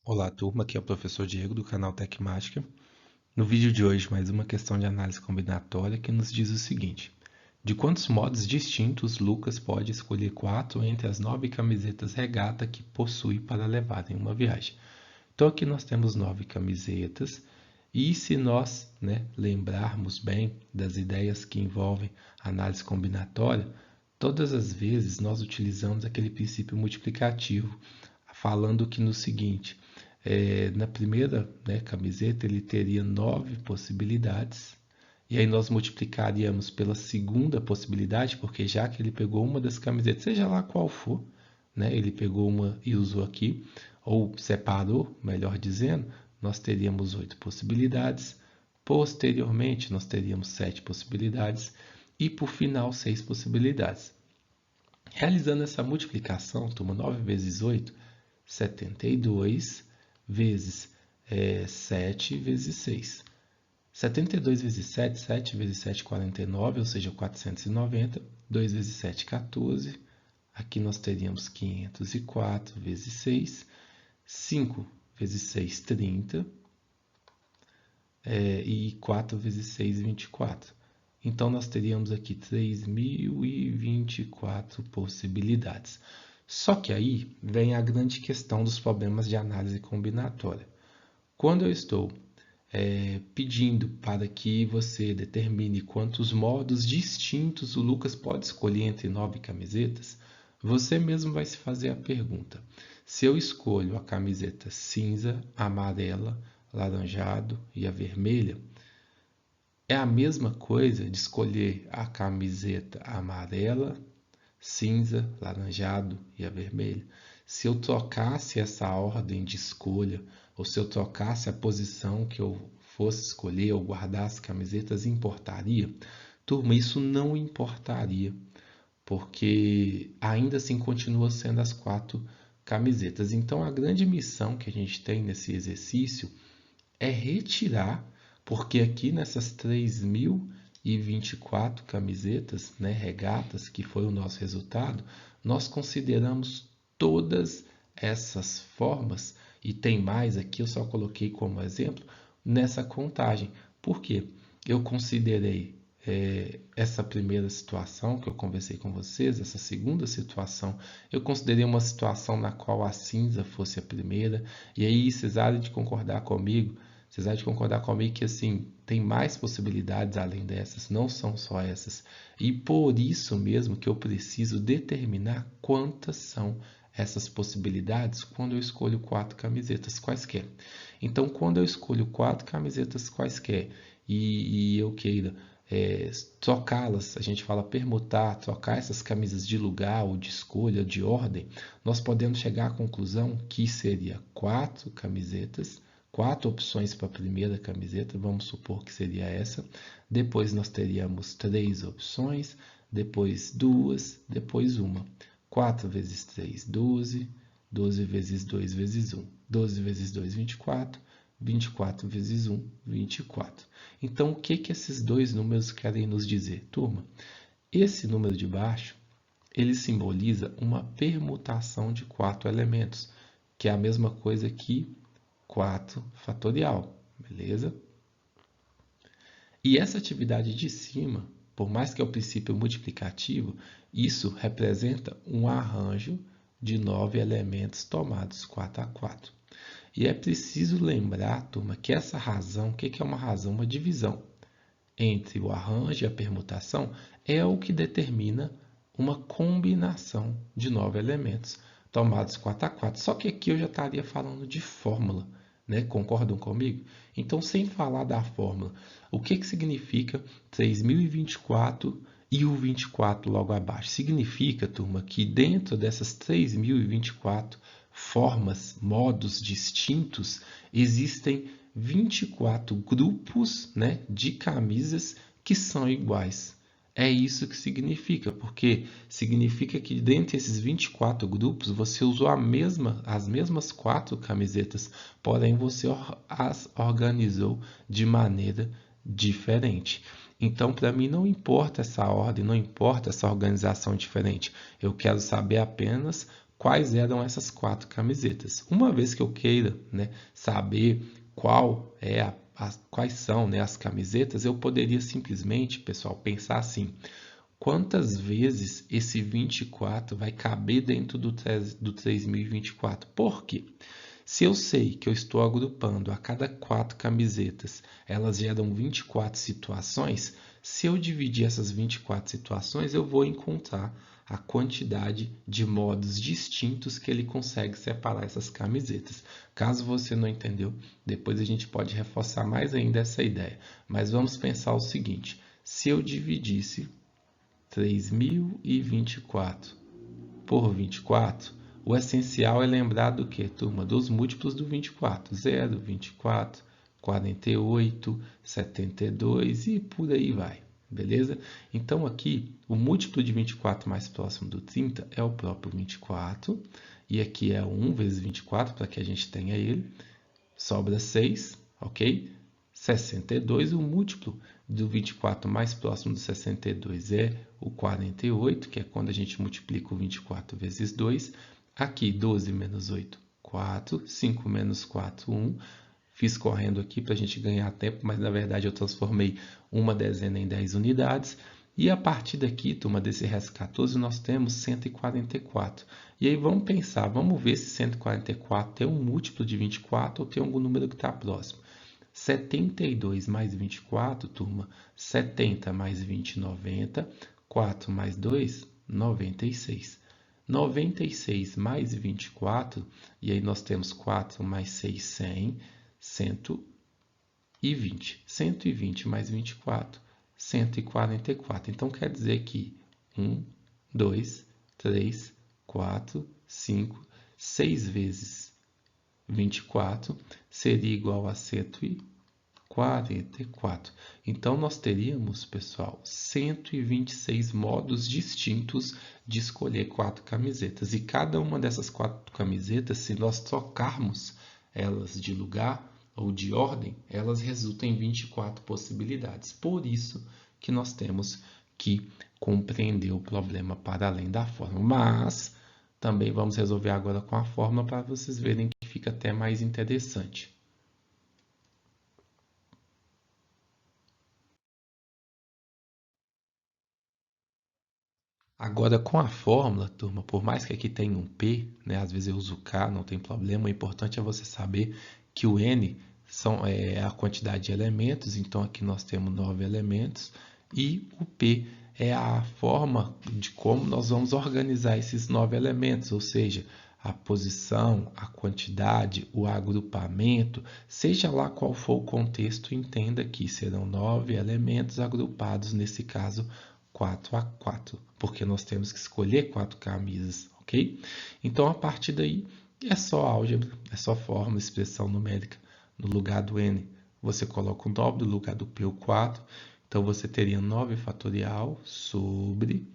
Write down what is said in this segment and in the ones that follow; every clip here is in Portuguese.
Olá, turma, aqui é o professor Diego do canal Tecmática. No vídeo de hoje, mais uma questão de análise combinatória que nos diz o seguinte: de quantos modos distintos Lucas pode escolher 4 entre as 9 camisetas regata que possui para levar em uma viagem? Então aqui nós temos 9 camisetas e se nós, lembrarmos bem das ideias que envolvem análise combinatória, todas as vezes nós utilizamos aquele princípio multiplicativo, falando que no seguinte, na primeira, camiseta ele teria 9 possibilidades, e aí nós multiplicaríamos pela segunda possibilidade, porque já que ele pegou uma das camisetas, seja lá qual for, ele pegou uma e usou aqui, ou separou, melhor dizendo, nós teríamos 8 possibilidades. Posteriormente, nós teríamos 7 possibilidades e, por final, 6 possibilidades. Realizando essa multiplicação, turma, 9 vezes 8, 72 vezes 7 vezes 6. 72 vezes 7, 7 vezes 7, 49, ou seja, 490. 2 vezes 7, 14. Aqui nós teríamos 504 vezes 6. 5 vezes 6, 30. E 4 vezes 6, 24. Então, nós teríamos aqui 3.024 possibilidades. Só que aí vem a grande questão dos problemas de análise combinatória. Quando eu estou pedindo para que você determine quantos modos distintos o Lucas pode escolher entre 9 camisetas, você mesmo vai se fazer a pergunta: se eu escolho a camiseta cinza, amarela, laranjado e a vermelha, é a mesma coisa de escolher a camiseta amarela, cinza, laranjado e a vermelha? Se eu trocasse essa ordem de escolha, ou se eu trocasse a posição que eu fosse escolher ou guardasse camisetas, importaria? Turma, isso não importaria, porque ainda assim continua sendo as 4 camisetas. Então, a grande missão que a gente tem nesse exercício é retirar, porque aqui nessas 3.024 camisetas, regatas, que foi o nosso resultado, nós consideramos todas essas formas, e tem mais aqui, eu só coloquei como exemplo, nessa contagem. Por quê? Eu considerei essa primeira situação que eu conversei com vocês, essa segunda situação, eu considerei uma situação na qual a cinza fosse a primeira, e aí vocês há de concordar comigo, que assim, tem mais possibilidades além dessas, não são só essas. E por isso mesmo que eu preciso determinar quantas são essas possibilidades quando eu escolho 4 camisetas quaisquer. Então, quando eu escolho 4 camisetas quaisquer e eu queira trocá-las, a gente fala permutar, trocar essas camisas de lugar ou de escolha, de ordem, nós podemos chegar à conclusão que seria 4 camisetas, 4 opções para a primeira camiseta, vamos supor que seria essa. Depois nós teríamos 3 opções, depois 2, depois uma. 4 vezes 3, 12. 12 vezes 2 vezes 1. 12 vezes 2, 24. 24 vezes 1, 24. Então, o que esses dois números querem nos dizer? Turma, esse número de baixo, ele simboliza uma permutação de 4 elementos, que é a mesma coisa que 4 fatorial, beleza? E essa atividade de cima, por mais que é o princípio multiplicativo, isso representa um arranjo de 9 elementos tomados 4 a 4. E é preciso lembrar, turma, que essa razão, o que é uma razão? Uma divisão entre o arranjo e a permutação é o que determina uma combinação de 9 elementos tomados 4 a 4. Só que aqui eu já estaria falando de fórmula, Concordam comigo? Então, sem falar da fórmula, o que significa 3.024 e o 24 logo abaixo? Significa, turma, que dentro dessas 3.024 formas, modos distintos, existem 24 grupos, de camisas que são iguais. É isso que significa, porque significa que dentre esses 24 grupos você usou as mesmas 4 camisetas, porém você as organizou de maneira diferente. Então, para mim, não importa essa ordem, não importa essa organização diferente. Eu quero saber apenas quais eram essas 4 camisetas. Uma vez que eu queira, né, saber quais são, né, as camisetas, eu poderia simplesmente, pessoal, pensar assim: quantas vezes esse 24 vai caber dentro do 3024? Por quê? Se eu sei que eu estou agrupando a cada 4 camisetas, elas geram 24 situações, se eu dividir essas 24 situações, eu vou encontrar a quantidade de modos distintos que ele consegue separar essas camisetas. Caso você não entendeu, depois a gente pode reforçar mais ainda essa ideia. Mas vamos pensar o seguinte: se eu dividisse 3024 por 24, o essencial é lembrar do que, turma? Dos múltiplos do 24. 0, 24, 48, 72 e por aí vai. Beleza? Então aqui, o múltiplo de 24 mais próximo do 30 é o próprio 24. E aqui é 1 vezes 24, para que a gente tenha ele. Sobra 6, ok? 62, o múltiplo do 24 mais próximo do 62 é o 48, que é quando a gente multiplica o 24 vezes 2. Aqui, 12 menos 8, 4. 5 menos 4, 1. Fiz correndo aqui para a gente ganhar tempo, mas na verdade eu transformei uma dezena em 10 unidades. E a partir daqui, turma, desse resto 14, nós temos 144. E aí vamos pensar, vamos ver se 144 tem um múltiplo de 24 ou tem algum número que está próximo. 72 mais 24, turma, 70 mais 20, 90, 4 mais 2, 96. 96 mais 24, e aí nós temos 4 mais 6, 100, 120. 120 mais 24, 144. Então, quer dizer que 1, 2, 3, 4, 5, 6 vezes 24 seria igual a 144. Então, nós teríamos, pessoal, 126 modos distintos de escolher 4 camisetas. E cada uma dessas 4 camisetas, se nós trocarmos elas de lugar ou de ordem, elas resultam em 24 possibilidades. Por isso que nós temos que compreender o problema para além da fórmula. Mas também vamos resolver agora com a fórmula para vocês verem que fica até mais interessante. Agora, com a fórmula, turma, por mais que aqui tenha um P, né, às vezes eu uso K, não tem problema, o importante é você saber que o N é a quantidade de elementos, então aqui nós temos 9 elementos, e o P é a forma de como nós vamos organizar esses 9 elementos, ou seja, a posição, a quantidade, o agrupamento, seja lá qual for o contexto, entenda que serão 9 elementos agrupados, nesse caso, 4 a 4, porque nós temos que escolher 4 camisas, ok? Então, a partir daí, é só álgebra, é só fórmula, expressão numérica. No lugar do n, você coloca o 9, no lugar do p, o 4. Então, você teria 9 fatorial sobre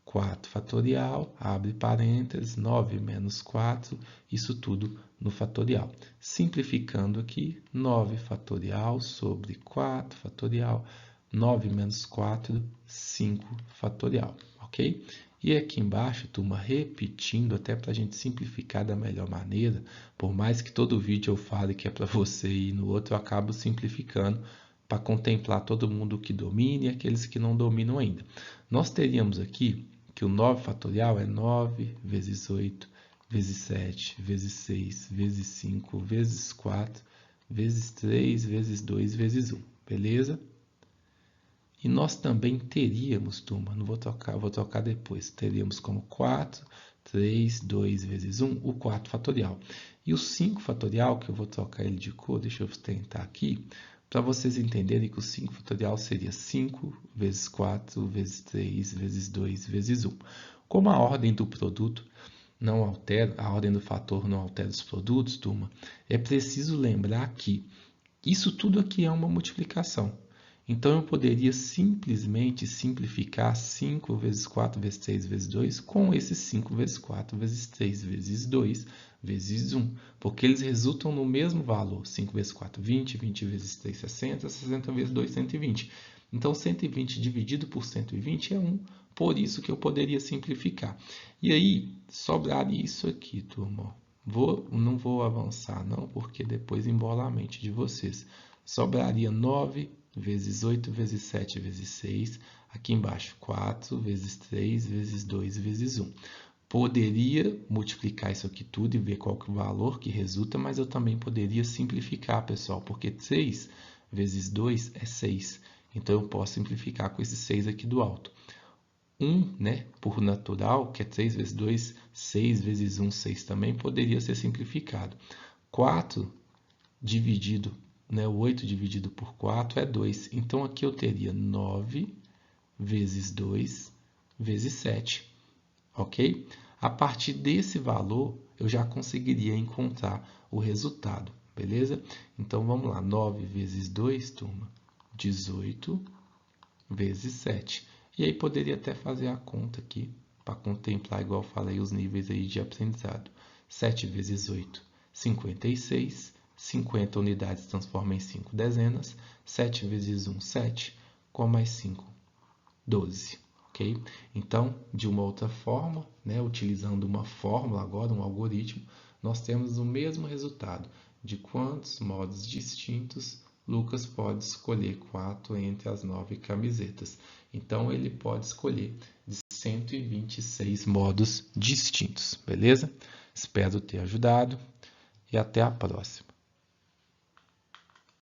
4 fatorial, abre parênteses, 9 menos 4, isso tudo no fatorial. Simplificando aqui, 9 fatorial sobre 4 fatorial, 9 menos 4, 5 fatorial, ok? E aqui embaixo, turma, repetindo até para a gente simplificar da melhor maneira, por mais que todo vídeo eu fale que é para você e no outro eu acabo simplificando para contemplar todo mundo que domine e aqueles que não dominam ainda. Nós teríamos aqui que o 9 fatorial é 9 vezes 8, vezes 7, vezes 6, vezes 5, vezes 4, vezes 3, vezes 2, vezes 1, beleza? E nós também teríamos, turma, não vou trocar depois, teríamos como 4, 3, 2 vezes 1, o 4 fatorial. E o 5 fatorial, que eu vou trocar ele de cor, deixa eu tentar aqui, para vocês entenderem que o 5 fatorial seria 5 vezes 4 vezes 3 vezes 2 vezes 1. Como a ordem do produto não altera, a ordem do fator não altera os produtos, turma, é preciso lembrar que isso tudo aqui é uma multiplicação. Então, eu poderia simplesmente simplificar 5 vezes 4 vezes 3 vezes 2 com esses 5 vezes 4 vezes 3 vezes 2 vezes 1, porque eles resultam no mesmo valor. 5 vezes 4, 20, 20 vezes 3, 60, 60 vezes 2, 120. Então, 120 dividido por 120 é 1, por isso que eu poderia simplificar. E aí, sobraria isso aqui, turma. Não vou avançar não, porque depois embola a mente de vocês. Sobraria 9 vezes 8 vezes 7 vezes 6. Aqui embaixo, 4 vezes 3 vezes 2 vezes 1. Poderia multiplicar isso aqui tudo e ver qual que é o valor que resulta, mas eu também poderia simplificar, pessoal, porque 6 vezes 2 é 6. Então, eu posso simplificar com esse 6 aqui do alto. 1, né, por natural, que é 3 vezes 2, 6 vezes 1, 6 também, poderia ser simplificado. 4 dividido, né, 8 dividido por 4 é 2. Então, aqui eu teria 9 vezes 2 vezes 7. Ok? A partir desse valor, eu já conseguiria encontrar o resultado, beleza? Então, vamos lá. 9 vezes 2, turma, 18 vezes 7. E aí, poderia até fazer a conta aqui, para contemplar, igual eu falei, os níveis aí de aprendizado. 7 vezes 8, 56. 50 unidades transforma em 5 dezenas. 7 vezes 1, 7. Com mais 5, 12. Okay? Então, de uma outra forma, né, utilizando uma fórmula agora, um algoritmo, nós temos o mesmo resultado de quantos modos distintos Lucas pode escolher 4 entre as 9 camisetas. Então, ele pode escolher de 126 modos distintos, beleza? Espero ter ajudado e até a próxima.